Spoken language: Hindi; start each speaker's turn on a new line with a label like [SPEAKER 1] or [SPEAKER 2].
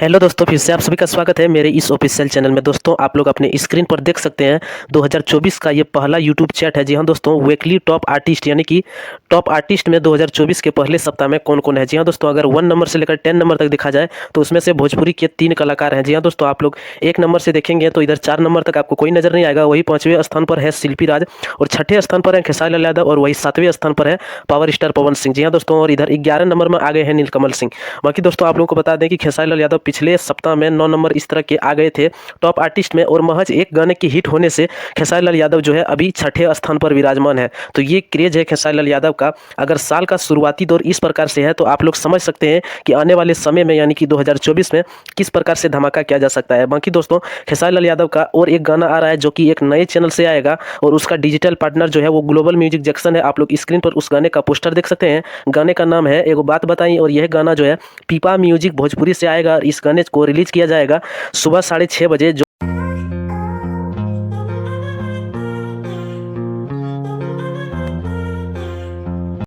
[SPEAKER 1] हेलो दोस्तों, फिर से आप सभी का स्वागत है मेरे इस ऑफिशियल चैनल में। दोस्तों, आप लोग अपने स्क्रीन पर देख सकते हैं 2024 का ये पहला यूट्यूब चैट है। जी हाँ दोस्तों, वीकली टॉप आर्टिस्ट यानी कि टॉप आर्टिस्ट में 2024 के पहले सप्ताह में कौन कौन है। जी हाँ दोस्तों, अगर 1 नंबर से लेकर 10 नंबर तक देखा जाए तो उसमें से भोजपुरी के 3 कलाकार हैं। जी हाँ दोस्तों, आप लोग 1 नंबर से देखेंगे तो इधर 4 नंबर तक आपको कोई नजर नहीं आएगा। वही 5वें स्थान पर है शिल्पी राज, और 6ठे स्थान पर है खेसारी लाल यादव, और वही 7वें स्थान पर है पावर स्टार पवन सिंह। जी हाँ दोस्तों, और इधर 11 नंबर में आ गए हैं नीलकमल सिंह। बाकी दोस्तों, आप लोगों को बता दें कि खेसारी लाल यादव पिछले सप्ताह में 9 नंबर इस तरह के आ गए थे टॉप आर्टिस्ट में, और महज एक गाने की हिट होने से खेसारी लाल यादव जो है अभी 6ठे स्थान पर विराजमान है। तो ये क्रेज है खेसारी लाल यादव का। अगर साल का शुरुआती दौर इस प्रकार से है तो आप लोग समझ सकते हैं कि आने वाले समय में यानी कि 2024 में किस प्रकार से धमाका किया जा सकता है। बाकी दोस्तों, खेसारी लाल यादव का और एक गाना आ रहा है जो कि एक नए चैनल से आएगा, और उसका डिजिटल पार्टनर जो है वो ग्लोबल म्यूजिक जंक्शन है। आप लोग स्क्रीन पर उस गाने का पोस्टर देख सकते हैं। गाने का नाम है एगो बात बताई, और यह गाना जो है पीपा म्यूजिक भोजपुरी से आएगा। इस गाने को रिलीज किया जाएगा सुबह 6:30 बजे।